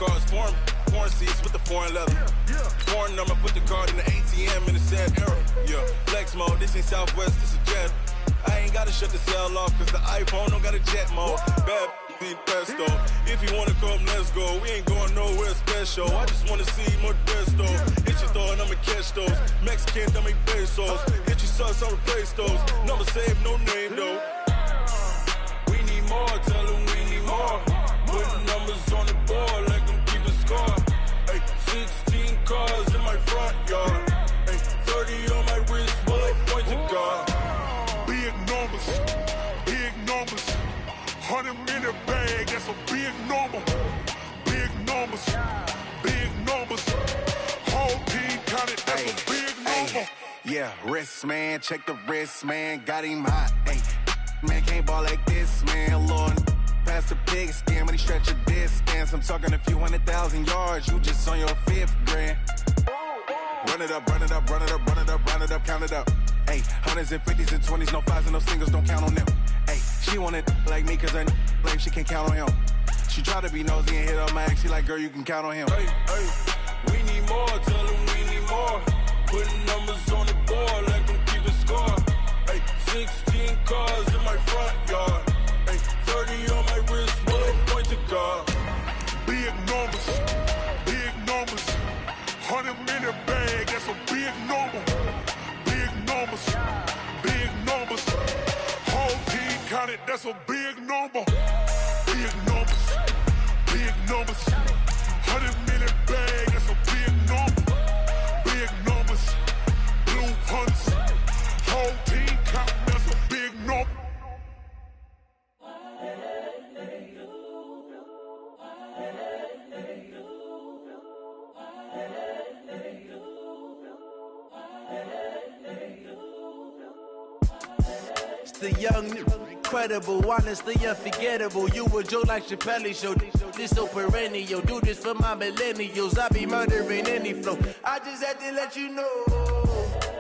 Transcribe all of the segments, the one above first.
cars, foreign seats with the foreign leather. Foreign number, put the card in the ATM in the sad era. Yeah, flex mode, this ain't Southwest, this is jet. I ain't gotta shut the cell off, cause the iPhone don't got a jet mode. Bad in pesto. If you wanna come, let's go. We ain't going nowhere special. I just wanna see Modesto. Hit your thought, I'ma catch those. Mexican, I make pesos. Hit your sus, I'll replace those. Number saved, no name though. We need more, tell them we need more. Putting numbers on the board like I'm keeping score. Ay, 16 cars in my front yard. Ay, 30 on my wrist, while I point to God. Big numbers, big numbers. 100 minute bag, that's a big number. Big numbers, big numbers. Whole team counted, that's a big number. Yeah, wrist man, check the wrist man, got him hot. Ay, man can't ball like this, man. Lord, past the pig skin, but he stretch a distance. I'm talking a few 100,000 yards, you just on your 5th grand. Run it up, run it up, run it up, run it up, run it up, count it up. Ay, hundreds and 50s and 20s, no 5s and no singles, don't count on them. Ay, she want it like me, cause her like she can't count on him. She try to be nosy and hit up my ex, she like, girl, you can count on him. Hey, hey, we need more, tell them we need more. Putting numbers on the board like I'm keeping score. Hey, 16 cars in my front yard. Hey, 30 on my wrist, while I point to God. Big numbers, big numbers. 100 minute bag, that's a big number. Big numbers, big numbers. Whole team counted, that's a big number. Big numbers, big numbers. 100 minute bag, that's a big number. Big numbers, blue hunts. Whole team counting, that's a big number. The young, incredible, honestly unforgettable. You a joke like Chappelle show. This so perennial. Do this for my millennials. I be murdering any flow. I just had to let you know.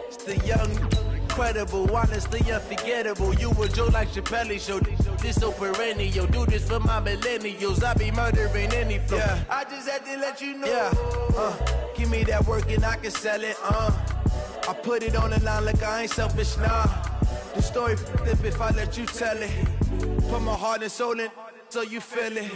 It's the young, incredible, honestly unforgettable. You a joke like Chappelle show. This so perennial. Do this for my millennials. I be murdering any flow. Yeah. I just had to let you know. Yeah. Give me that work and I can sell it. I put it on the line like I ain't selfish, nah. The story flip if I let you tell it. Put my heart and soul in so you feel it.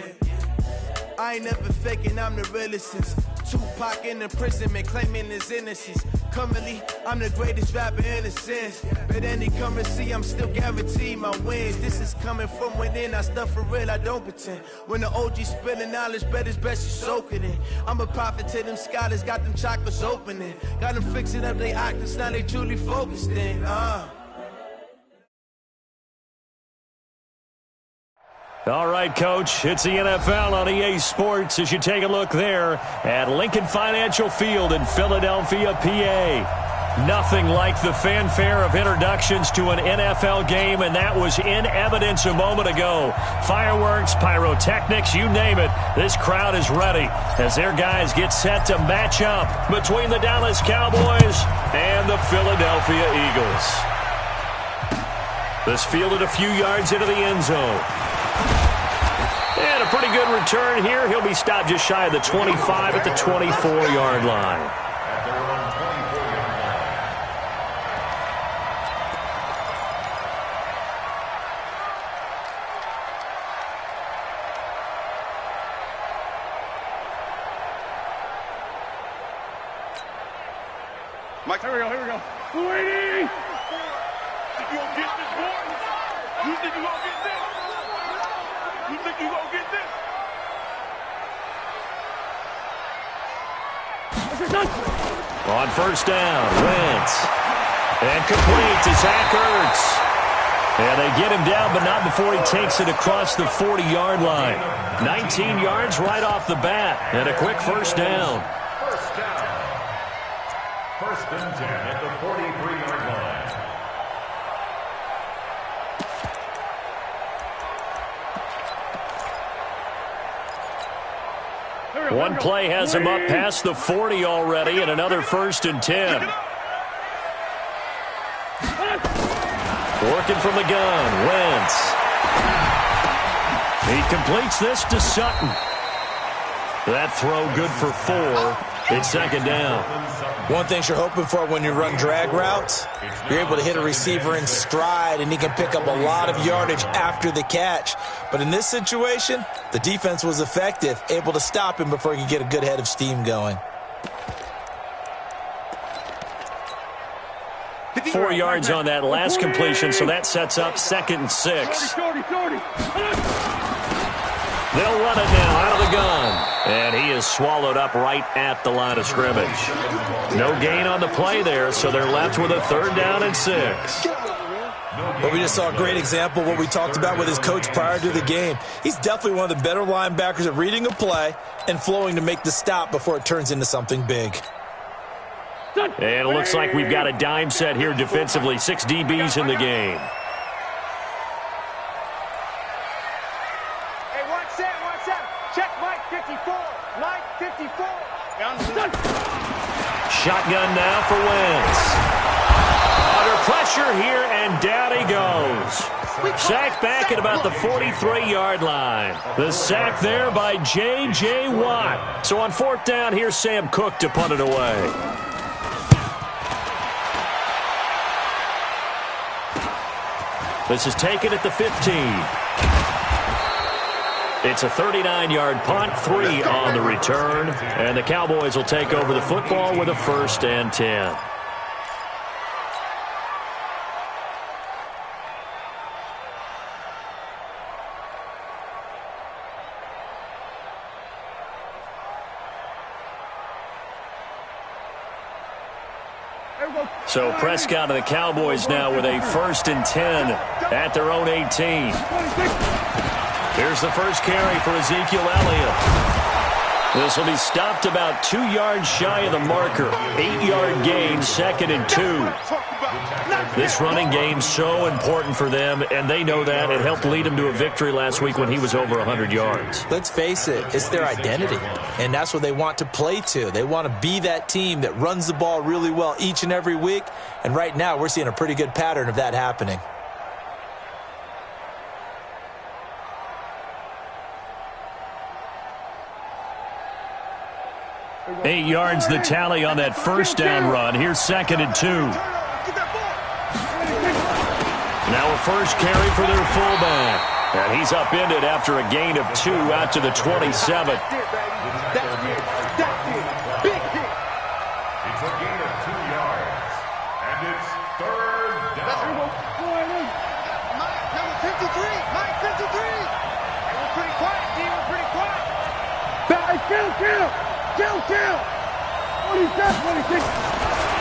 I ain't never faking, I'm the realest since Tupac in imprisonment, claiming his innocence. Currently, I'm the greatest rapper in a sense. But any currency, I'm still guaranteed my wins. This is coming from within, I stuff for real, I don't pretend. When the OG spilling knowledge, bet it's best you soak it in. I'm a prophet to them scholars, got them chakras opening. Got them fixing up they octaves, now they truly focused in. All right, Coach, it's the NFL on EA Sports as you take a look there at Lincoln Financial Field in Philadelphia, PA. Nothing like the fanfare of introductions to an NFL game, and that was in evidence a moment ago. Fireworks, pyrotechnics, you name it. This crowd is ready as their guys get set to match up between the Dallas Cowboys and the Philadelphia Eagles. This fielded a few yards into the end zone. And a pretty good return here. He'll be stopped just shy of the 25 at the 24-yard line. Mike, here we go, here we go. Wait! Think you gonna get this, boy? You think you gonna get this? You think you gonna get this? On first down, Wentz. And complete to Zach Ertz. And they get him down, but not before he takes it across the 40-yard line. 19 yards right off the bat, and a quick first down. First down. First and 10 at the 43-yard line. One play has him up past the 40 already, and another first and 10. Working from the gun, Wentz. He completes this to Sutton. That throw good for 4. It's second down. One thing you're hoping for when you run drag routes, you're able to hit a receiver in stride, and he can pick up a lot of yardage after the catch. But in this situation, the defense was effective, able to stop him before he could get a good head of steam going. 4 yards on that last completion, so that sets up 2nd and 6. They'll run it now out of the gun. And he is swallowed up right at the line of scrimmage. No gain on the play there, so they're left with a 3rd down and 6. Well, we just saw a great example of what we talked about with his coach prior to the game. He's definitely one of the better linebackers at reading a play and flowing to make the stop before it turns into something big. And it looks like we've got a dime set here defensively. 6 DBs in the game. Shotgun now for Wentz. Under pressure here, and down he goes. Sacked back at about the 43-yard line. The sack there by J.J. Watt. So on 4th down, here's Sam Cook to punt it away. This is taken at the 15. It's a 39-yard punt, 3 on the return, and the Cowboys will take over the football with a 1st and 10. So Prescott and the Cowboys now with a 1st and 10 at their own 18. Here's the first carry for Ezekiel Elliott. This will be stopped about 2 yards shy of the marker. 8-yard gain, 2nd and 2. This running game so important for them, and they know that. It helped lead them to a victory last week when he was over 100 yards. Let's face it, it's their identity, and that's what they want to play to. They want to be that team that runs the ball really well each and every week, and right now we're seeing a pretty good pattern of that happening. Eight yards the tally on that 1st down run. Here's 2nd and 2. Now a first carry for their fullback. And he's upended after a gain of 2 out to the 27. It's a gain of 2 yards. And it's 3rd down. Number 53. Mike 53. We're pretty quiet, D. We're pretty quiet. Kill. 26.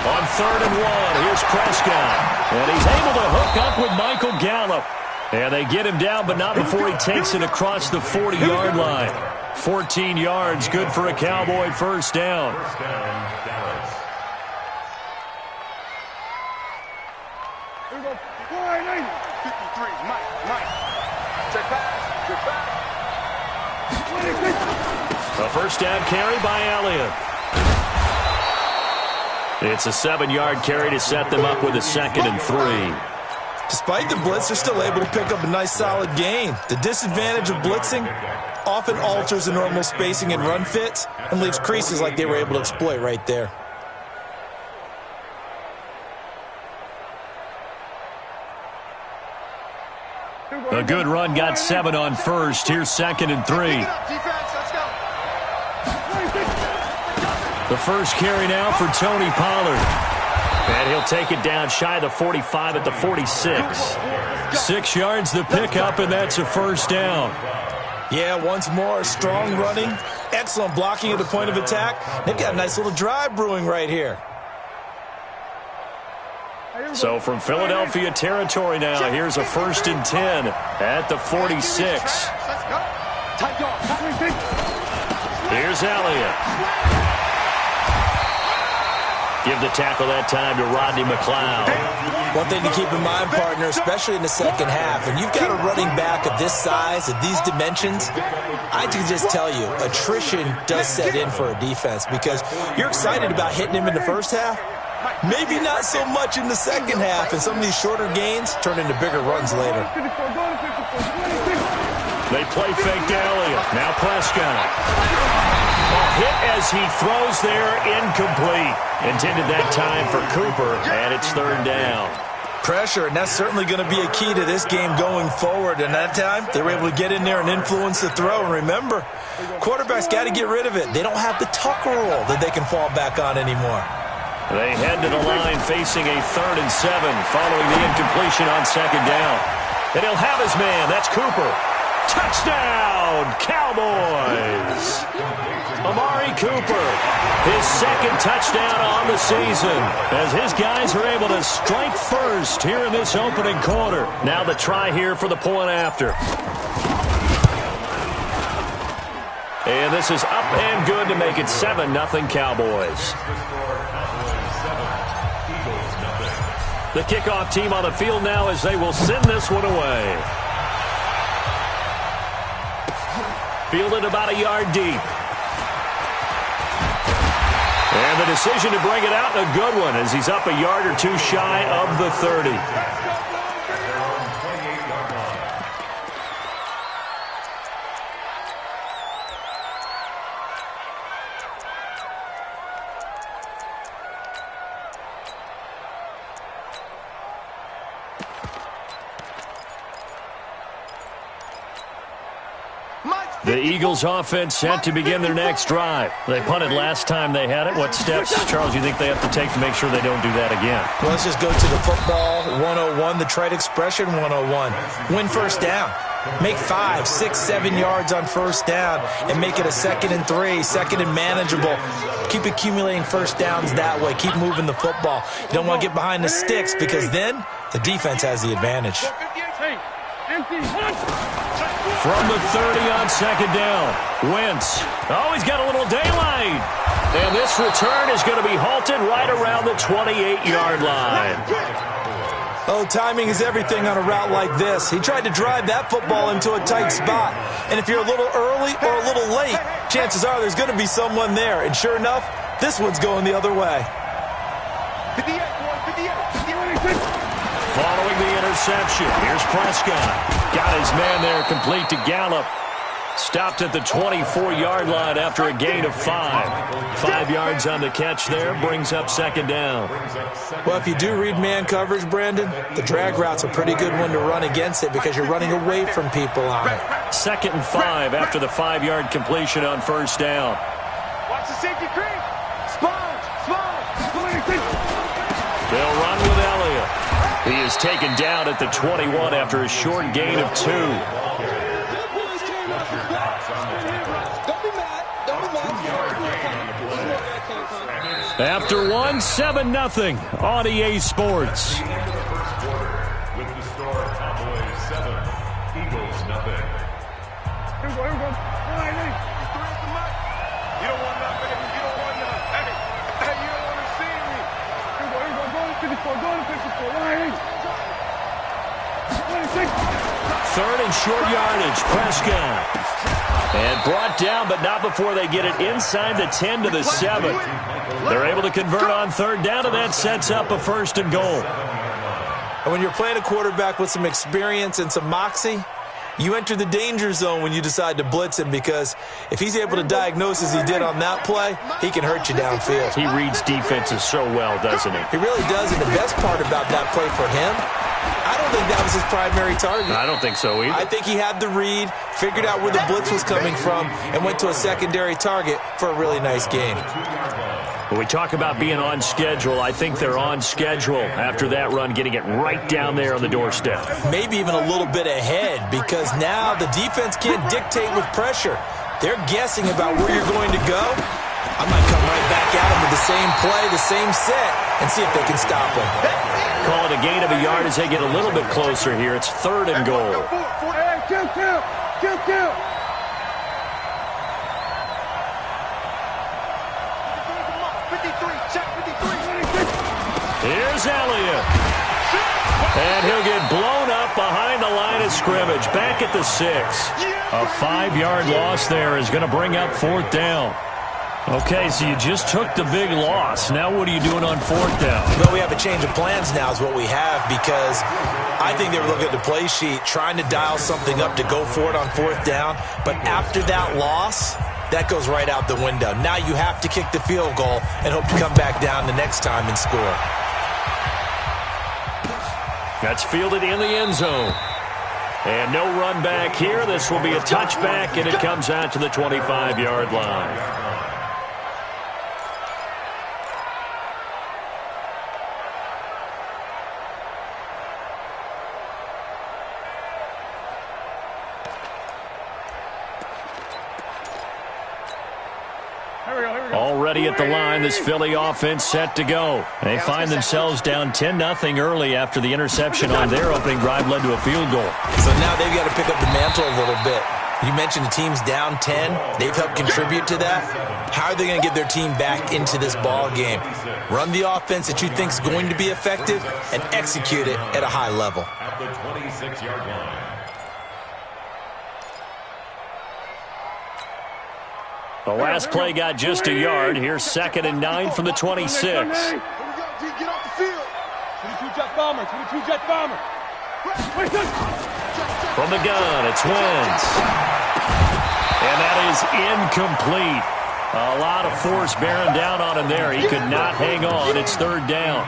On 3rd and 1, here's Prescott. And he's able to hook up with Michael Gallup. And they get him down, but not before he takes it across the 40-yard line. 14 yards, good for a Cowboy 1st down. First down, Dallas. Here we go. 53. Mike. Check back. A 1st down carry by Elliott. It's a 7-yard carry to set them up with a 2nd and 3. Despite the blitz, they're still able to pick up a nice solid gain. The disadvantage of blitzing often alters the normal spacing and run fits and leaves creases like they were able to exploit right there. A good run got 7 on 1st. Here's 2nd and 3. The first carry now for Tony Pollard. And he'll take it down shy of the 45 at the 46. 6 yards the pickup, and that's a 1st down. Yeah, once more, strong running, excellent blocking at the point of attack. They've got a nice little drive brewing right here. So from Philadelphia territory now, here's a 1st and 10 at the 46. Here's Elliott. Give the tackle that time to Rodney McLeod. One thing to keep in mind, partner, especially in the second half, and you've got a running back of this size, of these dimensions, I can just tell you, attrition does set in for a defense because you're excited about hitting him in the first half. Maybe not so much in the second half, and some of these shorter gains turn into bigger runs later. They play fake to Elliott. Now Prescott. as he throws there, incomplete. Intended that time for Cooper, and it's third down. Pressure, and that's certainly going to be a key to this game going forward. And that time, they were able to get in there and influence the throw. And remember, quarterbacks got to get rid of it. They don't have the Tucker rule that they can fall back on anymore. They head to the line facing a 3rd and 7 following the incompletion on second down. And he'll have his man. That's Cooper. Touchdown, Cowboys! Amari Cooper, his second touchdown on the season, as his guys are able to strike first here in this opening quarter. Now the try here for the point after. And this is up and good to make it 7-0 Cowboys. The kickoff team on the field now as they will send this one away. Fielded about a yard deep. And the decision to bring it out, a good one, as he's up a yard or two shy of the 30. The Eagles offense set to begin their next drive. They punted last time they had it. What steps, Charles, you think they have to take to make sure they don't do that again? Well, let's just go to the football 101, the trade expression 101. Win first down. Make 5, 6, 7 yards on first down and make it a 2nd and 3, 2nd and manageable. Keep accumulating first downs that way. Keep moving the football. You don't want to get behind the sticks because then the defense has the advantage. From the 30 on second down, Wentz. Oh, he's got a little daylight. And this return is going to be halted right around the 28-yard line. Oh, timing is everything on a route like this. He tried to drive that football into a tight spot. And if you're a little early or a little late, chances are there's going to be someone there. And sure enough, this one's going the other way. Following the interception, here's Prescott. Got his man there, complete to Gallup. Stopped at the 24-yard line after a gain of 5. 5 yards on the catch there, brings up second down. Well, if you do read man coverage, Brandon, the drag route's a pretty good one to run against it because you're running away from people on it. 2nd and 5 after the 5-yard completion on first down. Watch the safety creep. Sponge. They'll run with Elliott. He is taken down at the 21 after a short gain of 2. After 1, 7-0 on EA Sports. With the score, Cowboys 7, Eagles 0. Here we go. You don't want nothing. You don't want nothing. Hey, you don't want to see me. Here we go. Go to 54. Go to 54. 3rd and short yardage, Prescott. And brought down, but not before they get it inside the 10 to the 7. They're able to convert on 3rd down, and that sets up a 1st and goal. And when you're playing a quarterback with some experience and some moxie, you enter the danger zone when you decide to blitz him because if he's able to diagnose as he did on that play, he can hurt you downfield. He reads defenses so well, doesn't he? He really does, and the best part about that play for him, I don't think that was his primary target. I don't think so either. I think he had the read, figured out where the blitz was coming from, and went to a secondary target for a really nice gain. When we talk about being on schedule, I think they're on schedule after that run, getting it right down there on the doorstep. Maybe even a little bit ahead because now the defense can't dictate with pressure. They're guessing about where you're going to go. I might come right back at him with the same play, the same set, and see if they can stop him. Call it a gain of a yard as they get a little bit closer here. It's 3rd and goal. Kill. Here's Elliott. And he'll get blown up behind the line of scrimmage. Back at the 6. A 5-yard loss there is going to bring up 4th down. Okay, so you just took the big loss. Now what are you doing on 4th down? Well, we have a change of plans now is what we have because I think they were looking at the play sheet, trying to dial something up to go for it on 4th down. But after that loss, that goes right out the window. Now you have to kick the field goal and hope to come back down the next time and score. That's fielded in the end zone. And no run back here. This will be a touchback, and it comes out to the 25-yard line. Already at the line, this Philly offense set to go. They find themselves down 10-0 early after the interception on their opening drive led to a field goal. So now they've got to pick up the mantle a little bit. You mentioned the team's down 10. They've helped contribute to that. How are they going to get their team back into this ball game? Run the offense that you think is going to be effective and execute it at a high level. At the 26-yard line. The last play got just a yard. Here's 2nd and 9 from the 26. Here we go, D. Get off the field. 22-jet bomber. 22-jet bomber. From the gun, it's Wentz. And that is incomplete. A lot of force bearing down on him there. He could not hang on. It's 3rd down.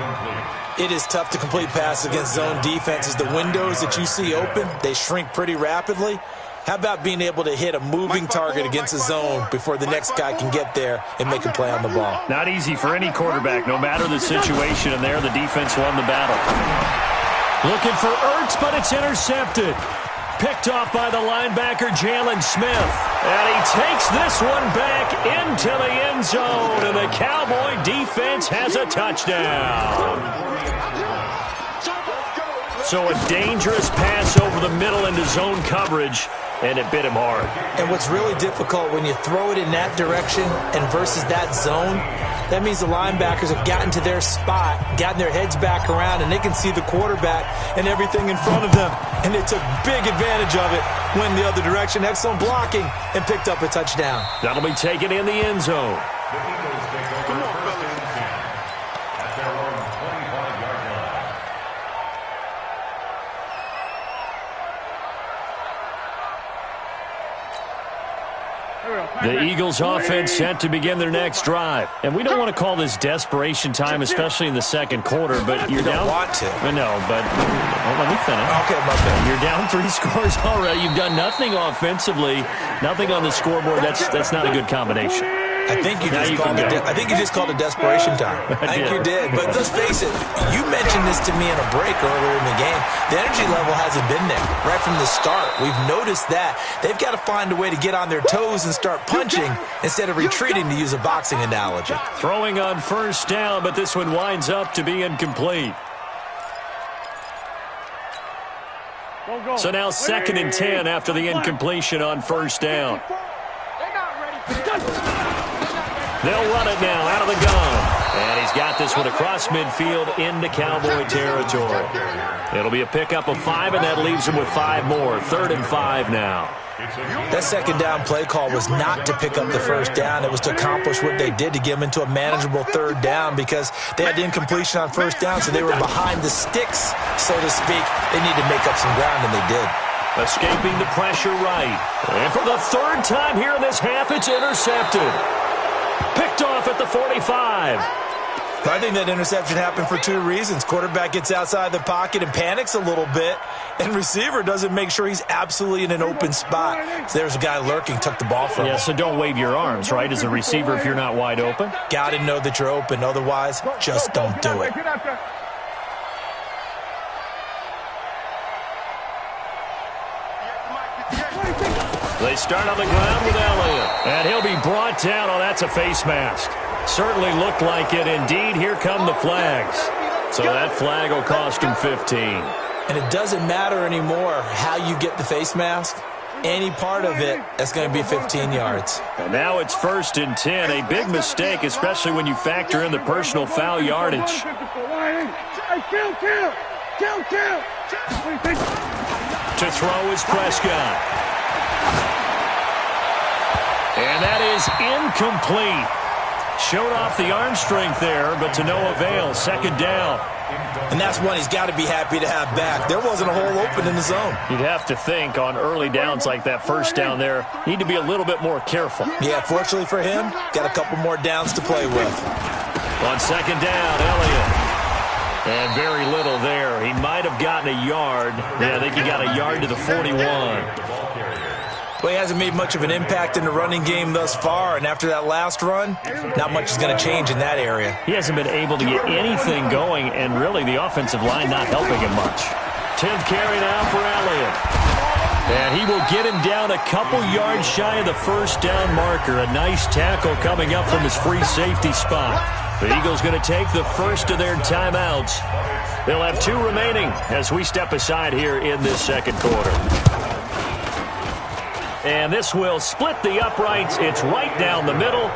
It is tough to complete passes against zone defenses. The windows that you see open, they shrink pretty rapidly. How about being able to hit a moving target against a zone before the next guy can get there and make a play on the ball? Not easy for any quarterback, no matter the situation, and there the defense won the battle. Looking for Ertz, but it's intercepted. Picked off by the linebacker, Jalen Smith. And he takes this one back into the end zone, and the Cowboy defense has a touchdown. So a dangerous pass over the middle into zone coverage, and it bit him hard. And what's really difficult when you throw it in that direction and versus that zone, that means the linebackers have gotten to their spot, gotten their heads back around, and they can see the quarterback and everything in front of them. And they took big advantage of it, went the other direction, excellent blocking, and picked up a touchdown. That'll be taken in the end zone. The Eagles take over 1st and 10 at their own 25-yard line. The Eagles offense set to begin their next drive. And we don't want to call this desperation time, especially in the second quarter, but you're down. You don't want to. No, but let me finish. Okay, my bad. You're down 3 scores already. You've done nothing offensively, nothing on the scoreboard. That's not a good combination. I think you just called it desperation time. I think you did. But let's face it, you mentioned this to me in a break earlier in the game. The energy level hasn't been there right from the start. We've noticed that. They've got to find a way to get on their toes and start punching instead of retreating, to use a boxing analogy. Throwing on 1st down, but this one winds up to be incomplete. So now 2nd and 10 after the incompletion on 1st down. They'll run it now out of the gun. And he's got this one across midfield into Cowboy territory. It'll be a pickup of 5, and that leaves him with 5 more. 3rd and 5 now. That 2nd down play call was not to pick up the 1st down. It was to accomplish what they did, to get them into a manageable 3rd down, because they had the incompletion on 1st down, so they were behind the sticks, so to speak. They need to make up some ground, and they did. Escaping the pressure right. And for the 3rd time here in this half, it's intercepted. Picked off at the 45. I think that interception happened for 2 reasons. Quarterback gets outside the pocket and panics a little bit, and receiver doesn't make sure he's absolutely in an open spot. So there's a guy lurking, took the ball from him. Yeah, so don't wave your arms, right, as a receiver if you're not wide open. Got to know that you're open. Otherwise, just don't do it. They start on the ground with Elliott. And he'll be brought down. Oh, that's a face mask. Certainly looked like it. Indeed, here come the flags. So that flag will cost him 15. And it doesn't matter anymore how you get the face mask. Any part of it, that's going to be 15 yards. And now it's 1st and 10. A big mistake, especially when you factor in the personal foul yardage. To throw is Prescott. And that is incomplete. Showed off the arm strength there, but to no avail. 2nd down. And that's one he's got to be happy to have back. There wasn't a hole open in the zone. You'd have to think on early downs like that first down there, need to be a little bit more careful. Yeah, fortunately for him, got a couple more downs to play with. On second down, Elliott. And very little there. He might have gotten a yard. Yeah, I think he got a yard to the 41. Well, he hasn't made much of an impact in the running game thus far, and after that last run, not much is going to change in that area. He hasn't been able to get anything going, and really the offensive line not helping him much. 10th carry now for Elliott. And he will get him down a couple yards shy of the first down marker. A nice tackle coming up from his free safety spot. The Eagles going to take the first of their timeouts. They'll have 2 remaining as we step aside here in this second quarter. And this will split the uprights. It's right down the middle.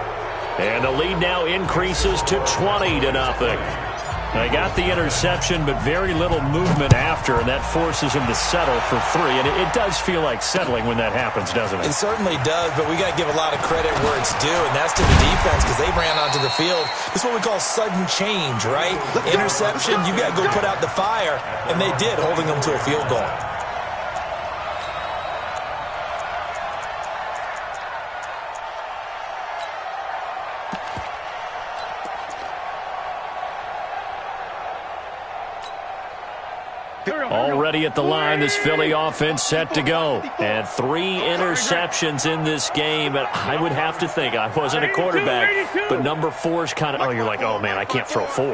And the lead now increases to 20-0. They got the interception, but very little movement after, and that forces him to settle for 3. And it does feel like settling when that happens, doesn't it? It certainly does, but we got to give a lot of credit where it's due, and that's to the defense because they ran onto the field. This is what we call sudden change, right? Interception, you got to go put out the fire, and they did, holding them to a field goal. Already at the line, this Philly offense set to go. And 3 interceptions in this game. And I would have to think, I wasn't a quarterback, but number 4 is kind of, you're like, oh, man, I can't throw 4.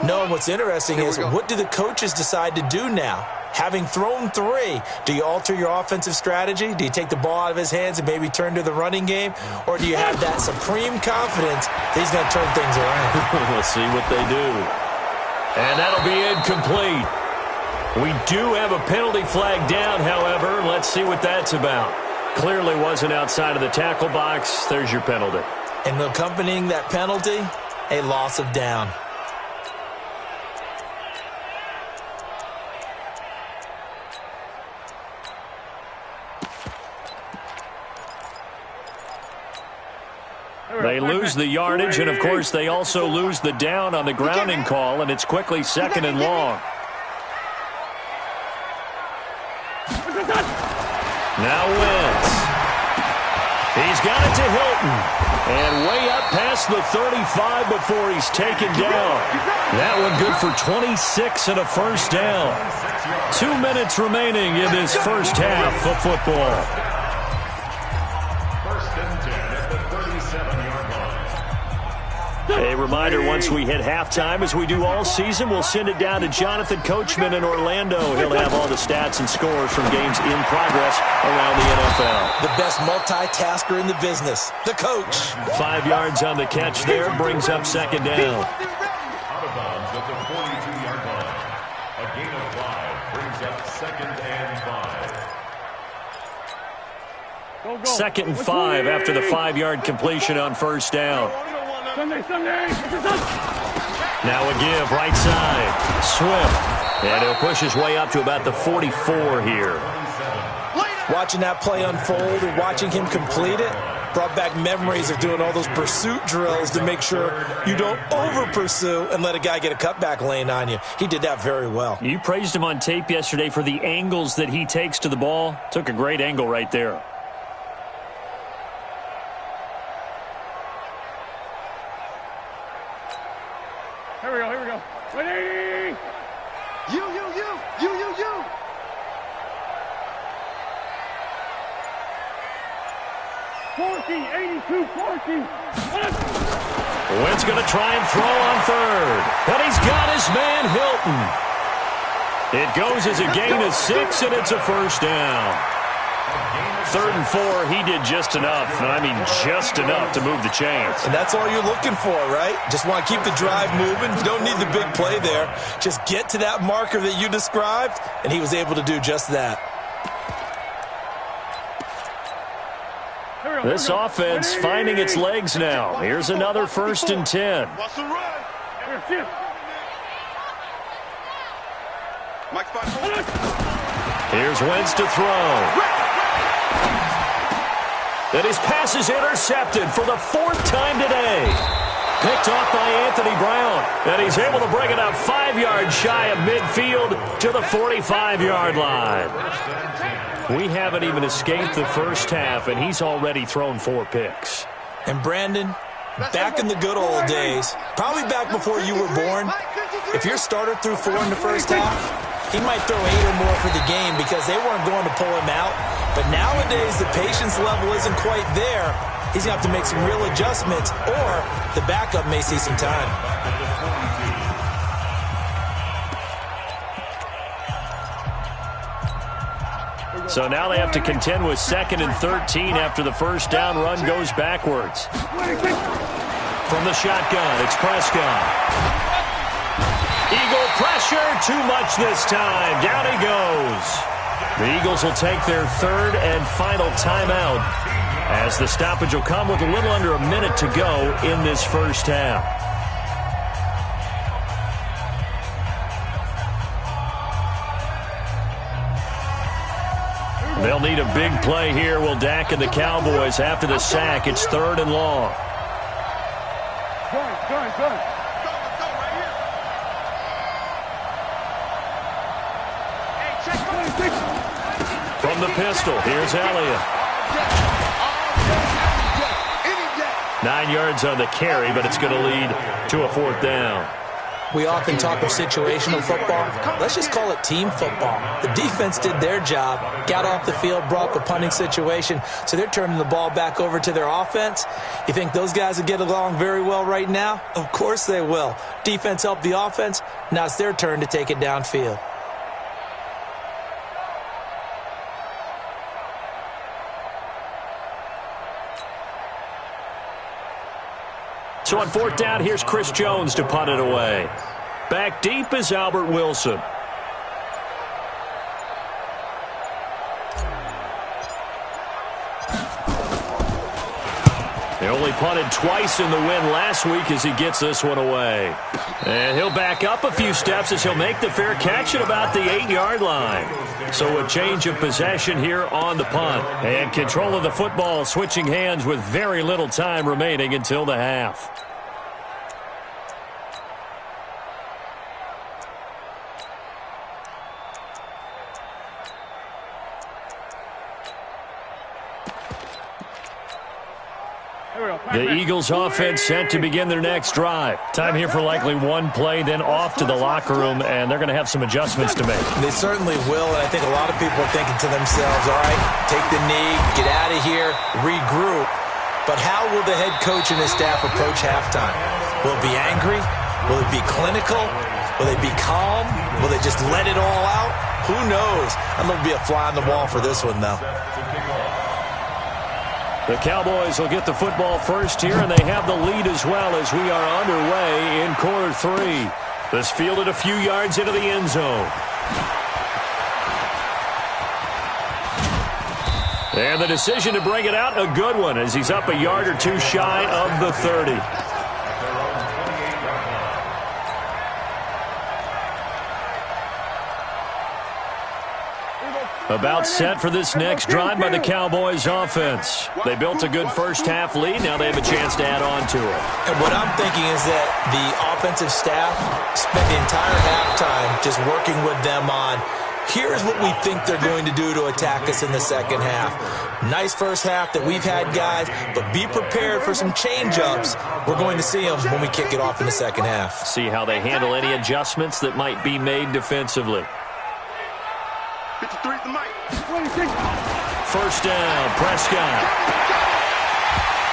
No, and what's interesting is what do the coaches decide to do now? Having thrown 3, do you alter your offensive strategy? Do you take the ball out of his hands and maybe turn to the running game? Or do you have that supreme confidence that he's going to turn things around? We'll see what they do. And that'll be incomplete. We do have a penalty flag down, however. Let's see what that's about. Clearly wasn't outside of the tackle box. There's your penalty. And accompanying that penalty, a loss of down. They lose the yardage, and, of course, they also lose the down on the grounding call, and it's quickly 2nd and long. Now Wentz. He's got it to Hilton. And way up past the 35 before he's taken down. That one good for 26 and a first down. 2 minutes remaining in this first half of football. First and 10 at the 37-yard line. A reminder, once we hit halftime, as we do all season, we'll send it down to Jonathan Coachman in Orlando. He'll have all the stats and scores from games in progress around the NFL. The best multitasker in the business, the coach. 5 yards on the catch there, brings up 2nd down. Out of bounds at the 42-yard line. A gain of 5 brings up 2nd and 5. 2nd and 5 after the 5-yard completion on first down. Now a give, right side. Swift. And he'll push his way up to about the 44 here. Watching that play unfold and watching him complete it brought back memories of doing all those pursuit drills to make sure you don't over-pursue and let a guy get a cutback lane on you. He did that very well. You praised him on tape yesterday for the angles that he takes to the ball. Took a great angle right there. Here we go. Ready? You. 82, 14. Wentz going to try and throw on 3rd. But he's got his man Hilton. It goes as a gain of 6, and it's a first down. 3rd and 4, he did just enough. I mean, just enough to move the chains. And that's all you're looking for, right? Just want to keep the drive moving. You don't need the big play there. Just get to that marker that you described, and he was able to do just that. This offense finding its legs now. Here's another 1st and 10. Here's Wentz to throw. And his pass is intercepted for the 4th time today. Picked off by Anthony Brown. And he's able to bring it up 5 yards shy of midfield to the 45-yard line. We haven't even escaped the first half, and he's already thrown 4 picks. And Brandon, back in the good old days, probably back before you were born, if your starter threw 4 in the first half, he might throw 8 or more for the game because they weren't going to pull him out. But nowadays, the patience level isn't quite there. He's going to have to make some real adjustments, or the backup may see some time. So now they have to contend with 2nd and 13 after the first down run goes backwards. From the shotgun, it's Prescott. Eagle pressure, too much this time. Down he goes. The Eagles will take their 3rd and final timeout, as the stoppage will come with a little under a minute to go in this first half. They'll need a big play here, will Dak and the Cowboys. After the sack, it's 3rd and long. From the pistol, here's Elliott. 9 yards on the carry, but it's going to lead to a 4th down. We often talk of situational football. Let's just call it team football. The defense did their job, got off the field, brought the punting situation, so they're turning the ball back over to their offense. You think those guys will get along very well right now? Of course they will. Defense helped the offense. Now it's their turn to take it downfield. So on 4th down, here's Chris Jones to punt it away. Back deep is Albert Wilson. They only punted twice in the win last week as he gets this one away. And he'll back up a few steps as he'll make the fair catch at about the 8-yard line. So a change of possession here on the punt. And control of the football switching hands with very little time remaining until the half. The Eagles offense set to begin their next drive. Time here for likely one play, then off to the locker room, and they're going to have some adjustments to make. They certainly will, and I think a lot of people are thinking to themselves, all right, take the knee, get out of here, regroup. But how will the head coach and his staff approach halftime? Will it be angry? Will it be clinical? Will they be calm? Will they just let it all out? Who knows? I'd love to be a fly on the wall for this one, though. The Cowboys will get the football first here, and they have the lead as well as we are underway in quarter 3. This fielded a few yards into the end zone. And the decision to bring it out, a good one, as he's up a yard or two shy of the 30. About set for this next drive by the Cowboys offense. They built a good first half lead. Now they have a chance to add on to it. And what I'm thinking is that the offensive staff spent the entire halftime just working with them on, here's what we think they're going to do to attack us in the second half. Nice first half that we've had, guys, but be prepared for some change-ups. We're going to see them when we kick it off in the second half. See how they handle any adjustments that might be made defensively. 53 the mic. First down, Prescott.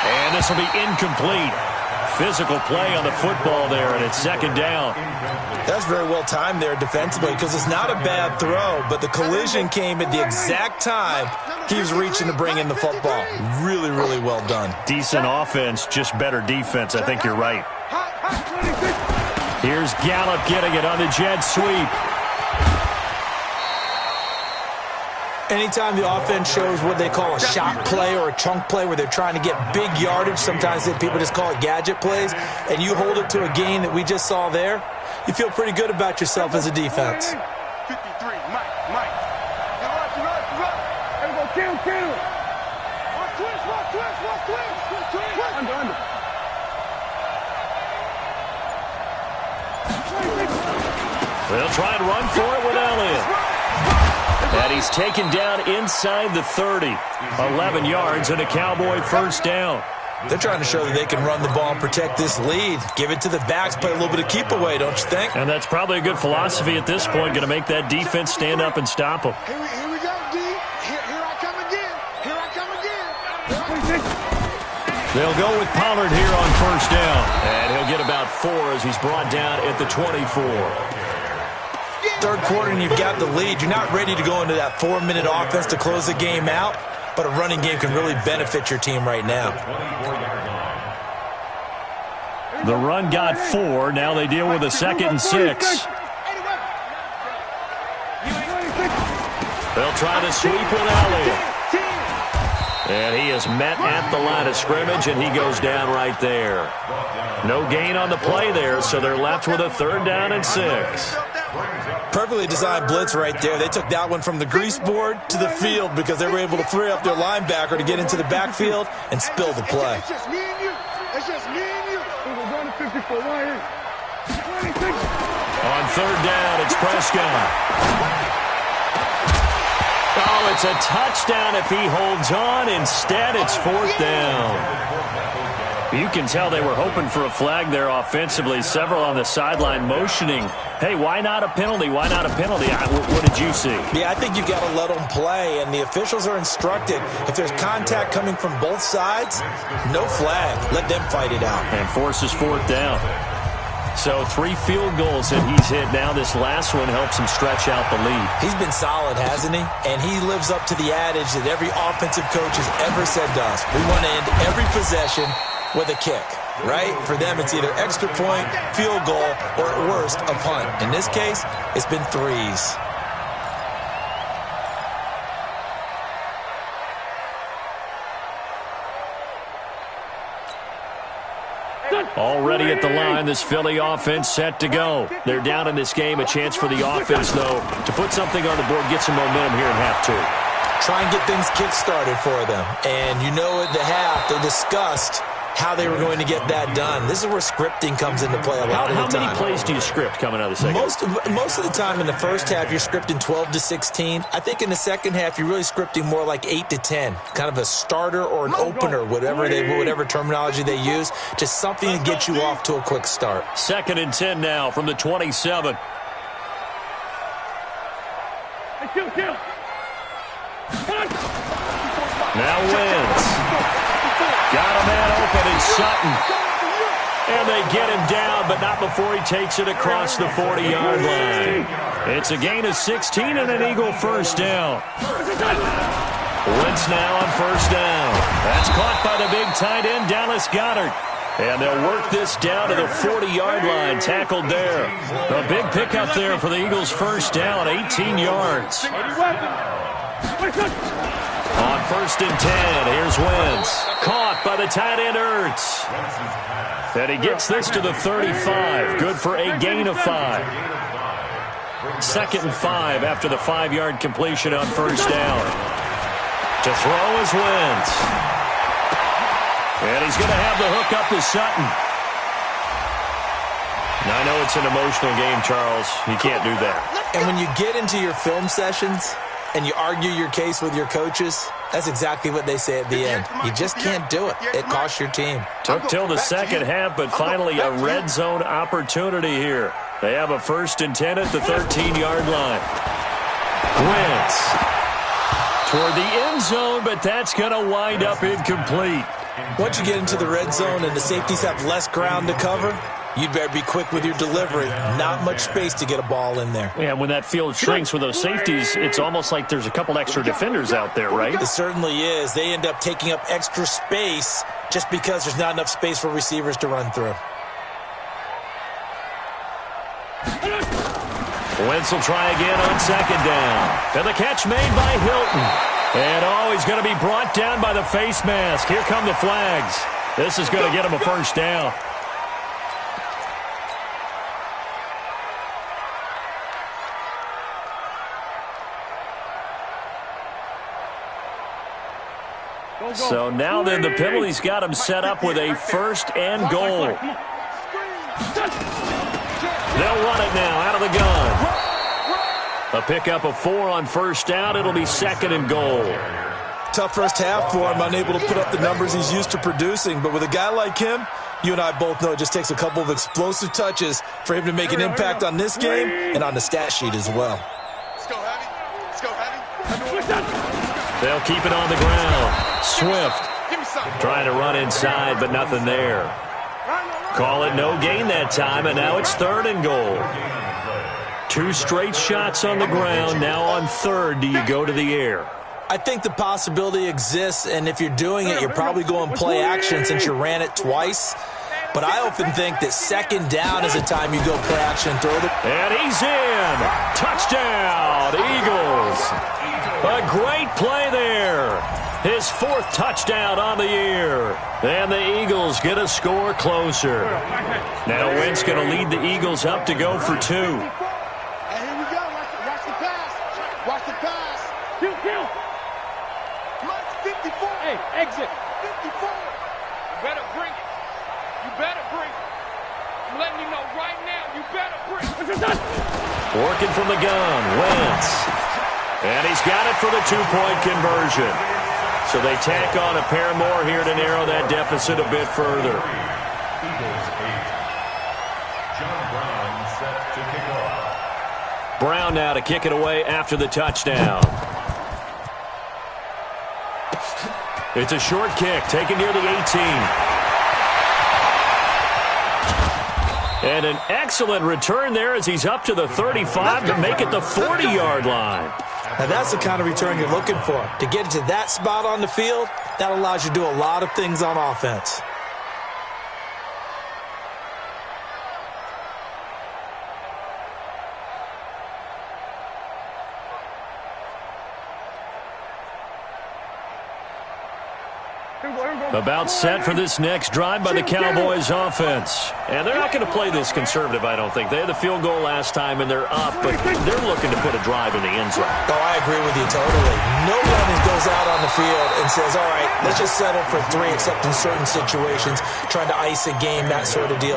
And this will be incomplete. Physical play on the football there, and it's second down. That's very well timed there defensively because it's not a bad throw, but the collision came at the exact time he was reaching to bring in the football. Really, really well done. Decent offense, just better defense. I think you're right. Here's Gallup getting it on the jet sweep. Anytime the offense shows what they call a shot play or a chunk play where they're trying to get big yardage, sometimes people just call it gadget plays, and you hold it to a gain that we just saw there, you feel pretty good about yourself as a defense. 53, Mike. There we go, kill. Watch twist. Under. They'll try and run for it with Elliott. And he's taken down inside the 30. 11 yards and a Cowboy first down. They're trying to show that they can run the ball and protect this lead. Give it to the backs, play a little bit of keep away, don't you think? And that's probably a good philosophy at this point, going to make that defense stand up and stop them. Here we go, D. Here I come again. Here I come again. They'll go with Pollard here on first down. And he'll get about 4 as he's brought down at the 24. Third quarter and you've got the lead. You're not ready to go into that 4-minute offense to close the game out, but a running game can really benefit your team right now. The run got 4. Now they deal with a 2nd and 6. They'll try to sweep with Elliott. And he is met at the line of scrimmage, and he goes down right there. No gain on the play there, so they're left with a 3rd down and 6. Perfectly designed blitz right there. They took that one from the grease board to the field because they were able to free up their linebacker to get into the backfield and spill the play. It's just me and you. It's just me and you. We're going to 54 right here. On 3rd down, it's Prescott. Oh, it's a touchdown if he holds on. Instead, it's 4th down. You can tell they were hoping for a flag there offensively. Several on the sideline motioning, hey, why not a penalty? Why not a penalty? What did you see? Yeah, I think you've got to let them play, and the officials are instructed. If there's contact coming from both sides, no flag. Let them fight it out. And forces 4th down. So 3 field goals that he's hit now. This last one helps him stretch out the lead. He's been solid, hasn't he? And he lives up to the adage that every offensive coach has ever said to us. We want to end every possession with a kick, right? For them, it's either extra point, field goal, or at worst, a punt. In this case, it's been 3s. Already at the line, this Philly offense set to go. They're down in this game. A chance for the offense, though, to put something on the board, get some momentum here in half 2. Try and get things kick-started for them. And you know at the half, they discussed how they were going to get that done. This is where scripting comes into play a lot of the time. How many plays do you script coming out of the second? Most of the time in the first half, you're scripting 12 to 16. I think in the second half, you're really scripting more like 8 to 10. Kind of a starter or an opener, whatever terminology they use. Just something to get you off to a quick start. 2nd and 10 now from the 27. Now wins. Got a man open in Sutton. And they get him down, but not before he takes it across the 40-yard line. It's a gain of 16 and an Eagle first down. Wentz now on first down. That's caught by the big tight end, Dallas Goedert. And they'll work this down to the 40-yard line, tackled there. A big pickup there for the Eagles first down, 18 yards. On 1st and 10, here's Wentz. Caught by the tight end, Ertz. And he gets this to the 35. Good for a gain of 5. 2nd and 5 after the 5-yard completion on first down. To throw is Wentz. And he's going to have the hook up to Sutton. Now, I know it's an emotional game, Charles. You can't do that. And when you get into your film sessions and you argue your case with your coaches, that's exactly what they say at the end. You just can't do it. It costs your team. Took till the second half, but finally a red zone opportunity here. They have a 1st and 10 at the 13-yard line. Wentz toward the end zone, but that's going to wind up incomplete. Once you get into the red zone and the safeties have less ground to cover, you'd better be quick with your delivery. Not much space to get a ball in there. Yeah, when that field shrinks with those safeties, it's almost like there's a couple extra defenders out there, right? It certainly is. They end up taking up extra space just because there's not enough space for receivers to run through. Wentz will try again on 2nd down. And the catch made by Hilton. And he's going to be brought down by the face mask. Here come the flags. This is going to get him a first down. So now then the penalty's got him set up with a 1st and goal. They'll run it now out of the gun. A pickup of 4 on first down. It'll be 2nd and goal. Tough first half for him, unable to put up the numbers he's used to producing. But with a guy like him, you and I both know it just takes a couple of explosive touches for him to make an impact on this game and on the stat sheet as well. Let's go heavy. Let's go heavy. They'll keep it on the ground. Swift trying to run inside, but nothing there. Call it no gain that time, and now it's 3rd and goal. 2 straight shots on the ground. Now on 3rd, do you go to the air? I think the possibility exists, and if you're doing it, you're probably going play action since you ran it twice. But I often think that 2nd down is the time you go play action and throw the... And he's in. Touchdown, Eagles. A great play there. His 4th touchdown on the year. And the Eagles get a score closer. Now Wentz going to lead the Eagles up to go for 2. Hey, here we go. Watch the pass. Watch the pass. Kill. 54. Hey, exit. 54. You better bring it. You better bring it. I'm letting you know right now, you better bring it. Working from the gun, Wentz. And he's got it for the 2-point conversion. So they tack on a pair more here to narrow that deficit a bit further. Eagles 8. John Brown set to kick off. Brown now to kick it away after the touchdown. It's a short kick taken near the 18. And an excellent return there as he's up to the 35 to make it the 40-yard line. Now that's the kind of return you're looking for. To get it to that spot on the field, that allows you to do a lot of things on offense. About set for this next drive by the Cowboys offense. And they're not going to play this conservative, I don't think. They had the field goal last time, and they're up, but they're looking to put a drive in the end zone. Oh, I agree with you totally. No one goes out on the field and says, all right, let's just settle for 3, except in certain situations, trying to ice a game, that sort of deal.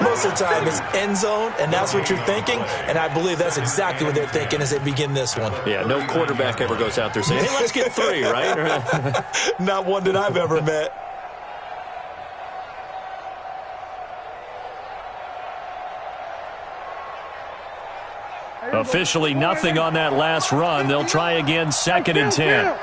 Most of the time, it's end zone, and that's what you're thinking, and I believe that's exactly what they're thinking as they begin this one. Yeah, no quarterback ever goes out there saying, hey, let's get 3, right? Not one that I've ever met. Officially nothing on that last run. They'll try again 2nd and 10.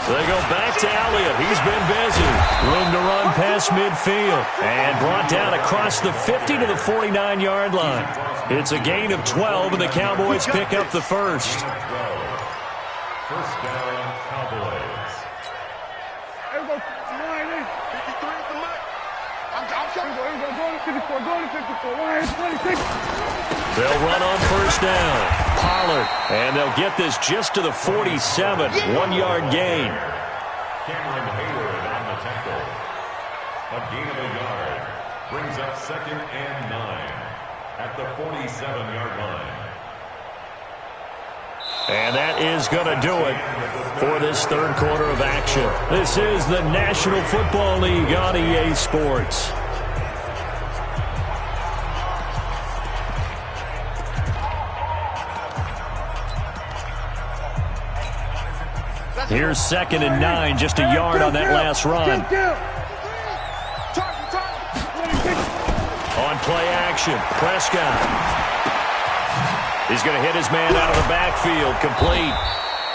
They go back to Elliott. He's been busy. Room to run past midfield. And brought down across the 50 to the 49-yard line. It's a gain of 12, and the Cowboys pick up the first. First down, Cowboys. They'll run on first down. Pollard. And they'll get this just to the 47. 1-yard gain. Cameron Hayward on the tackle. A gain of a yard. Brings up 2nd and 9 at the 47-yard line. And that is going to do it for this 3rd quarter of action. This is the National Football League on EA Sports. Here's 2nd and 9, just a yard on that last run. On play action, Prescott. He's going to hit his man out of the backfield, complete.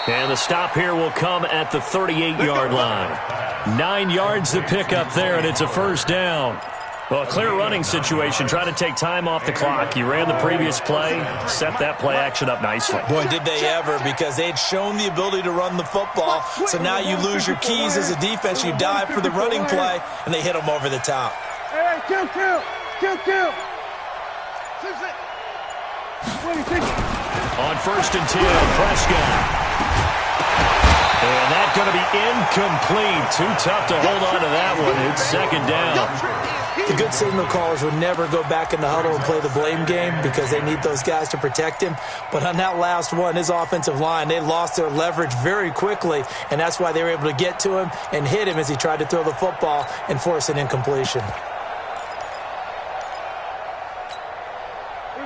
And the stop here will come at the 38-yard line. 9 yards to pick up there, and it's a first down. Well, a clear running situation, trying to take time off the clock. He ran the previous play, set that play action up nicely. Boy, did they ever, because they'd shown the ability to run the football. So now you lose your keys as a defense. You dive for the running play, and they hit them over the top. Hey, kill. On 1st and 10, Prescott. And that's going to be incomplete. Too tough to hold on to that one. It's 2nd down. The good signal callers would never go back in the huddle and play the blame game because they need those guys to protect him. But on that last one, his offensive line, they lost their leverage very quickly, and that's why they were able to get to him and hit him as he tried to throw the football and force an incompletion.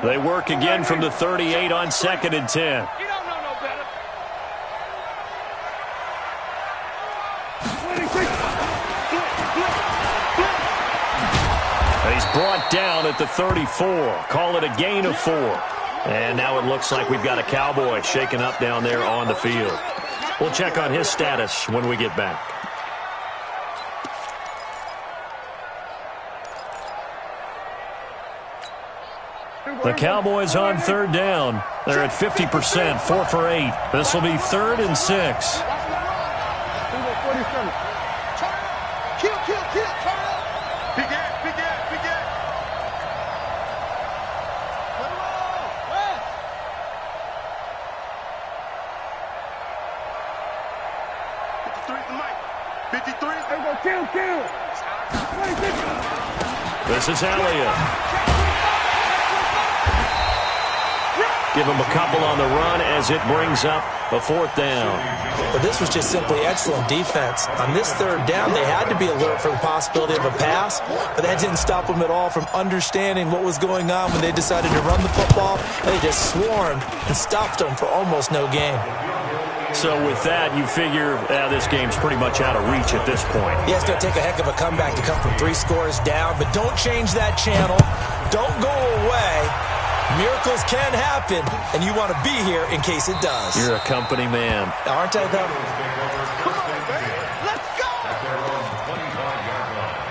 They work again from the 38 on 2nd and 10. You don't know no better. He's brought down at the 34. Call it a gain of 4. And now it looks like we've got a Cowboy shaken up down there on the field. We'll check on his status when we get back. The Cowboys on 3rd down. They're at 50%, 4 for 8. This will be 3rd and 6. This is Elliott. Give him a couple on the run as it brings up a 4th down. But this was just simply excellent defense. On this 3rd down, they had to be alert for the possibility of a pass, but that didn't stop them at all from understanding what was going on when they decided to run the football. They just swarmed and stopped them for almost no gain. So with that, you figure this game's pretty much out of reach at this point. Yeah, it's going to take a heck of a comeback to come from 3 scores down, but don't change that channel. Don't go away. Miracles can happen, and you want to be here in case it does. You're a company man. Aren't I, though? Come on, baby. Let's go. At their own 25-yard line.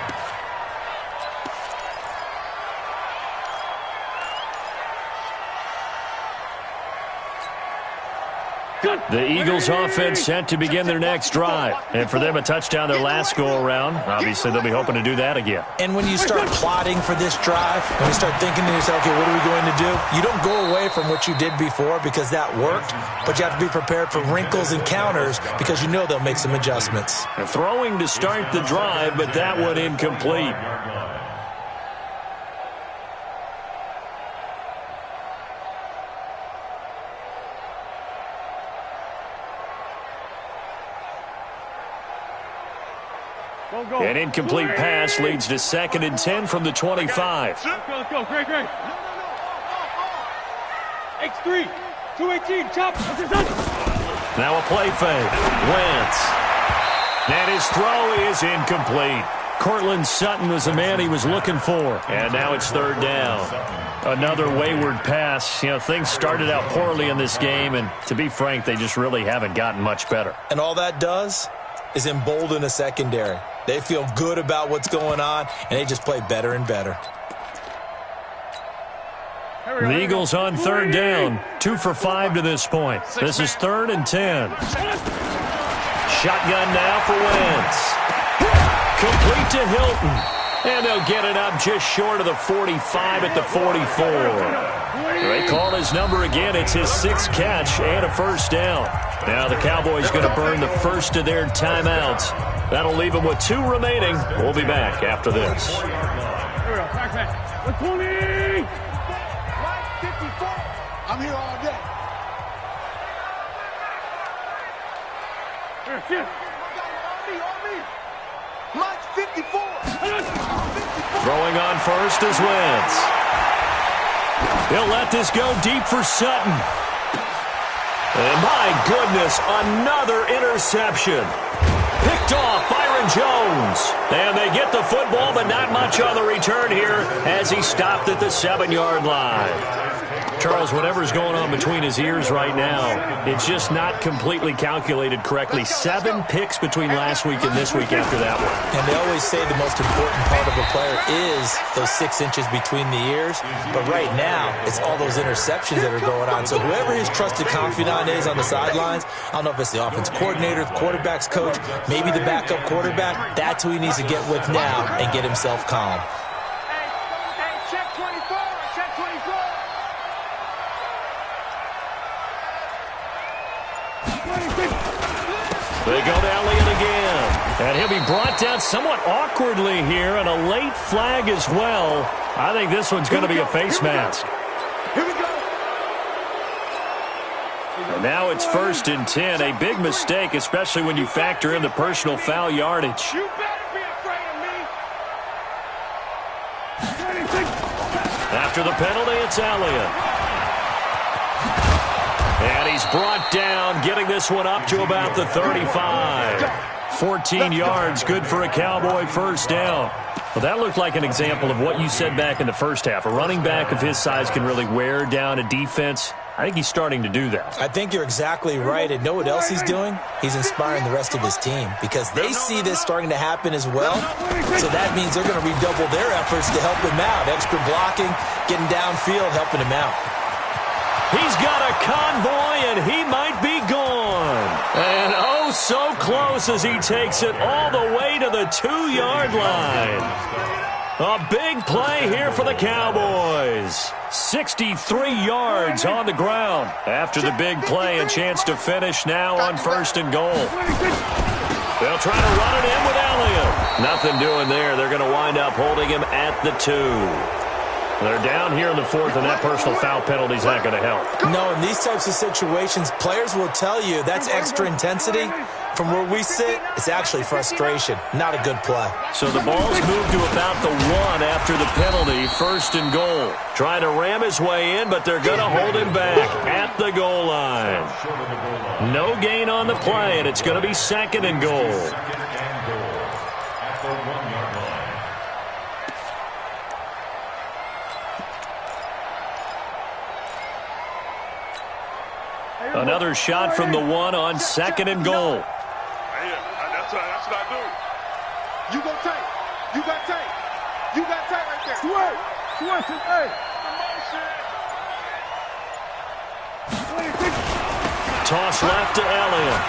The Eagles offense set to begin their next drive. And for them, a touchdown their last go-around. Obviously, they'll be hoping to do that again. And when you start plotting for this drive, when you start thinking to yourself, okay, what are we going to do? You don't go away from what you did before because that worked, but you have to be prepared for wrinkles and counters because you know they'll make some adjustments. Throwing to start the drive, but that one incomplete. An incomplete pass leads to 2nd and 10 from the 25. Let's go. Great. X3, 218, chop. Now a play fake. Wentz. And his throw is incomplete. Cortland Sutton was the man he was looking for. And now it's 3rd down. Another wayward pass. You know, things started out poorly in this game, and to be frank, they just really haven't gotten much better. And all that does is embolden a secondary. They feel good about what's going on, and they just play better and better. The Eagles on 3rd down. 2 for 5 to this point. This is 3rd and 10. Shotgun now for Wentz. Complete to Hilton. And they'll get it up just short of the 45 at the 44. They call his number again. It's his 6th catch and a 1st down. Now the Cowboys going to burn the first of their timeouts. That'll leave them with 2 remaining. We'll be back after this. Here we go. Back. 120. 54. I'm here all day. Here. On me. Mike's 54. Throwing on first is Wentz. He'll let this go deep for Sutton. And my goodness, another interception. Picked off Byron Jones. And they get the football, but not much on the return here as he stopped at the 7-yard line. Charles, whatever's going on between his ears right now, it's just not completely calculated correctly. 7 picks between last week and this week after that one. And they always say the most important part of a player is those 6 inches between the ears. But right now, it's all those interceptions that are going on. So whoever his trusted confidant is on the sidelines, I don't know if it's the offense coordinator, the quarterback's coach, maybe the backup quarterback, that's who he needs to get with now and get himself calm. Hey, check 24. Check 24. They go to Elliott again. And he'll be brought down somewhat awkwardly here, and a late flag as well. I think this one's going to be a face mask. Here we go. And now it's 1st and 10. A big mistake, especially when you factor in the personal foul yardage. You better be afraid of me. After the penalty, it's Elliott. And he's brought down, getting this one up to about the 35. 14 yards, good for a Cowboy first down. Well, that looked like an example of what you said back in the first half. A running back of his size can really wear down a defense. I think he's starting to do that. I think you're exactly right. And know what else he's doing? He's inspiring the rest of his team because they see this starting to happen as well. So that means they're going to redouble their efforts to help him out. Extra blocking, getting downfield, helping him out. He's got a convoy, and he might be gone. And oh, so close as he takes it all the way to the 2-yard line. A big play here for the Cowboys. 63 yards on the ground. After the big play, a chance to finish now on 1st and goal. They'll try to run it in with Elliott. Nothing doing there. They're going to wind up holding him at the 2. They're down here in the 4th, and that personal foul penalty is not going to help. No, in these types of situations, players will tell you that's extra intensity. From where we sit, it's actually frustration. Not a good play. So the ball's moved to about the 1 after the penalty. 1st and goal. Trying to ram his way in, but they're going to hold him back at the goal line. No gain on the play, and it's going to be 2nd and goal. Another shot from the 1 on 2nd and goal. That's what I do. You go tight. You got tight. You got tight right there. Swerve. Hey. Toss left to Elliott.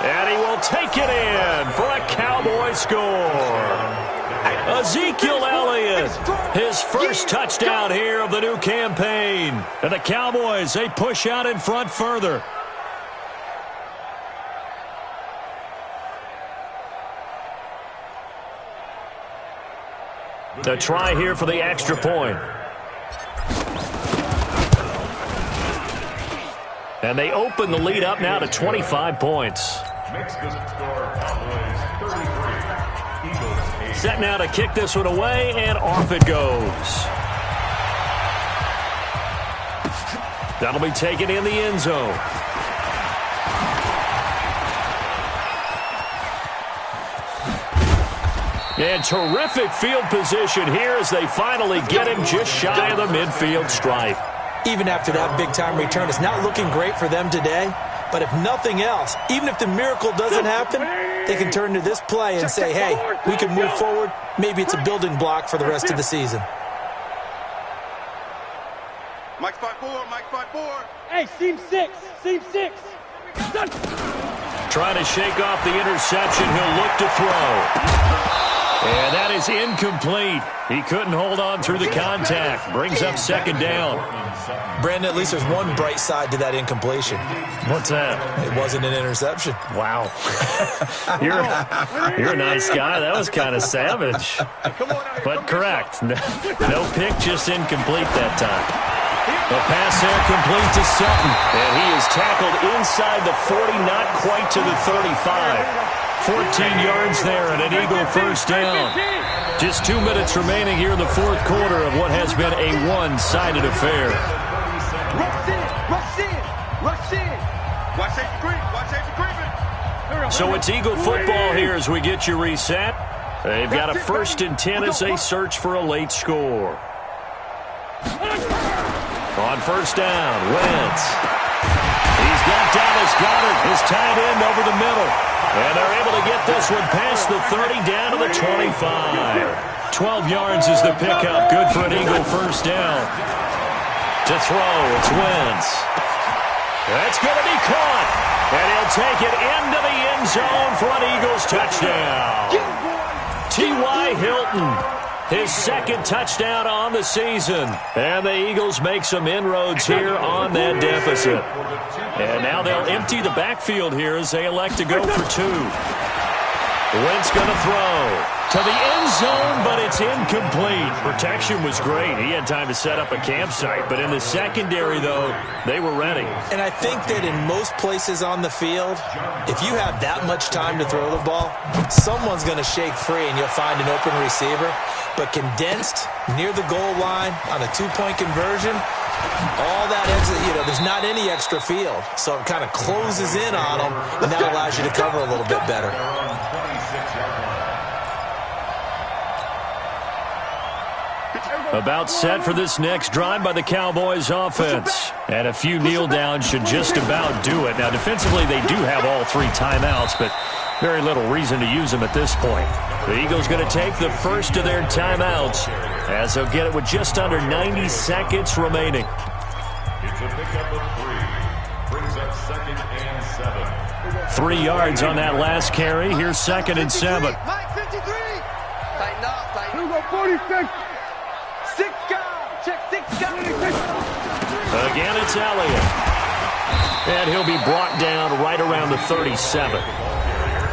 And he will take it in for a Cowboy score. Ezekiel Elliott, his first touchdown here of the new campaign. And the Cowboys, they push out in front further. The try here for the extra point. And they open the lead up now to 25 points. Makes the score Cowboys 33. Eagles 8. Set now to kick this one away, and off it goes. That'll be taken in the end zone. And terrific field position here as they finally get him just shy of the midfield stripe. Even after that big-time return, it's not looking great for them today. But if nothing else, even if the miracle doesn't happen, they can turn to this play and say, hey, we can move forward. Maybe it's a building block for the rest of the season. Mike 5-4, Mike 5-4. Hey, seam 6. Trying to shake off the interception. He'll look to throw. And that is incomplete. He couldn't hold on through the contact. Brings up 2nd down. Brandon, at least there's one bright side to that incompletion. What's that? It wasn't an interception. Wow. You're a nice guy. That was kind of savage. But correct. No pick, just incomplete that time. The pass there complete to Sutton. And he is tackled inside the 40, not quite to the 35. 14 yards there and an Eagle first down. Just 2 minutes remaining here in the 4th quarter of what has been a one-sided affair. Rush in. Watch safety creeping. So it's Eagle football here as we get you reset. They've got a 1st and 10 as they search for a late score. On 1st down, Wentz. He's got Dallas Goedert, his tight end over the middle. And they're able to get this one past the 30 down to the 25. 12 yards is the pickup. Good for an Eagle first down. To throw, it's Wentz. That's going to be caught. And he'll take it into the end zone for an Eagles touchdown. T.Y. Hilton. His 2nd touchdown on the season. And the Eagles make some inroads here on that deficit. And now they'll empty the backfield here as they elect to go for 2. Wentz going to throw to the end zone, but it's incomplete. Protection was great. He had time to set up a campsite. But in the secondary, though, they were ready. And I think that in most places on the field, if you have that much time to throw the ball, someone's going to shake free and you'll find an open receiver. but condensed near the goal line on a 2-point conversion. All that exit, there's not any extra field, so it kind of closes in on them, and that allows you to cover a little bit better. About set for this next drive by the Cowboys offense. And a few kneel downs should just about do it. Now, defensively, they do have all 3 timeouts, but very little reason to use them at this point. The Eagles going to take the first of their timeouts as they'll get it with just under 90 seconds remaining. It's a pickup of 3. Brings up 2nd and 7. 3 yards on that last carry. Here's 2nd and 7. Mike 53. Tighten up. Tighten up. 46. 6 guys. Check 6 guys. Again, it's Elliott. And he'll be brought down right around the 37.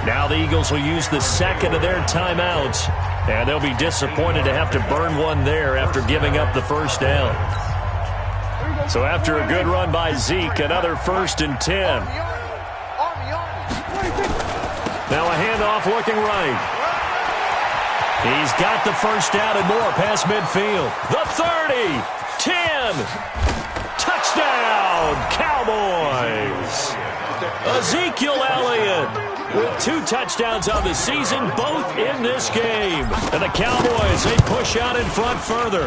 Now the Eagles will use the second of their timeouts, and they'll be disappointed to have to burn one there after giving up the first down. So after a good run by Zeke, another 1st and 10. Now a handoff looking right. He's got the first down and more past midfield. The 30, 10, touchdown, Cowboys. Ezekiel Elliott with 2 touchdowns on the season, both in this game. And the Cowboys, they push out in front further.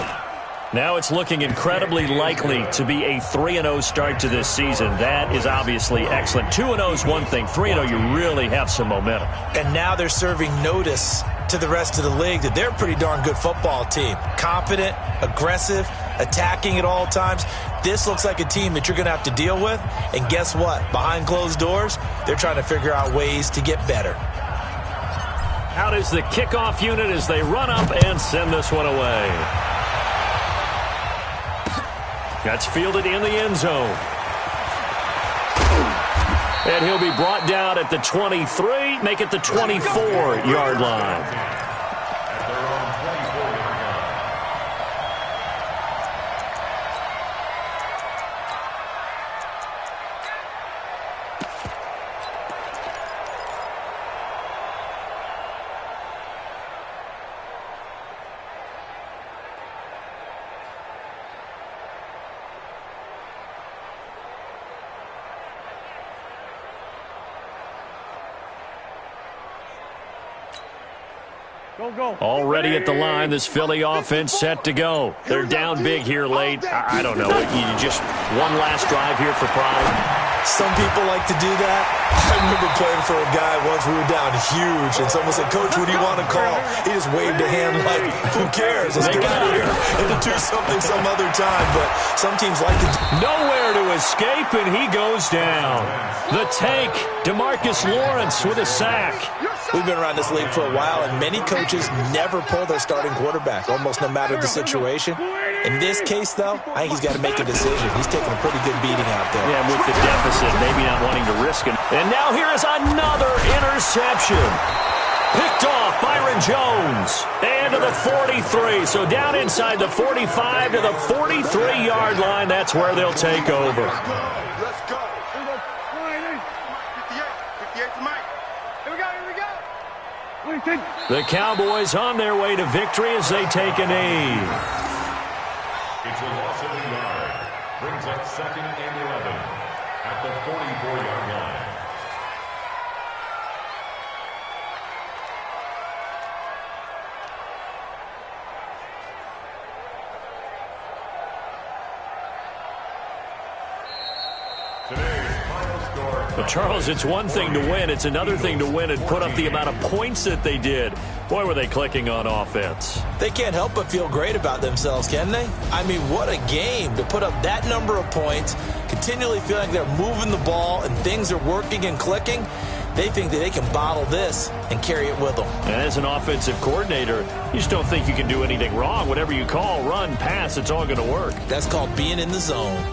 Now it's looking incredibly likely to be a 3-0 start to this season. That is obviously excellent. 2-0 is one thing. 3-0, you really have some momentum. And now they're serving notice to the rest of the league that they're a pretty darn good football team. Confident, aggressive, attacking at all times. This looks like a team that you're going to have to deal with. And guess what? Behind closed doors, they're trying to figure out ways to get better. Out is the kickoff unit as they run up and send this one away. That's fielded in the end zone. And he'll be brought down at the 23, make it the 24-yard line. Already at the line, this Philly offense set to go. They're down big here late. I don't know. You just one last drive here for pride. Some people like to do that. I remember playing for a guy once. We were down huge, and someone said, "Coach, what do you want to call?" He just waved a hand like, "Who cares? Let's get out of here and to do something some other time." But some teams like to. Nowhere to escape, and he goes down. The tank, DeMarcus Lawrence with a sack. We've been around this league for a while, and many coaches never pull their starting quarterback, almost no matter the situation. In this case, though, I think he's got to make a decision. He's taking a pretty good beating out there. Yeah, with the deficit, maybe not wanting to risk it. And now here is another interception. Picked off Byron Jones. And to the 43. So down inside the 45 to the 43-yard line. That's where they'll take over. Let's go. 58 to Mike. Here we go. The Cowboys on their way to victory as they take a knee. It's a loss of a yard. Brings up 2nd and 11 at the 44-yard line. Well, Charles, it's one thing to win. It's another thing to win and put up the amount of points that they did. Boy, were they clicking on offense. They can't help but feel great about themselves, can they? I mean, what a game to put up that number of points, continually feeling like they're moving the ball and things are working and clicking. They think that they can bottle this and carry it with them. And as an offensive coordinator, you just don't think you can do anything wrong. Whatever you call, run, pass, it's all going to work. That's called being in the zone.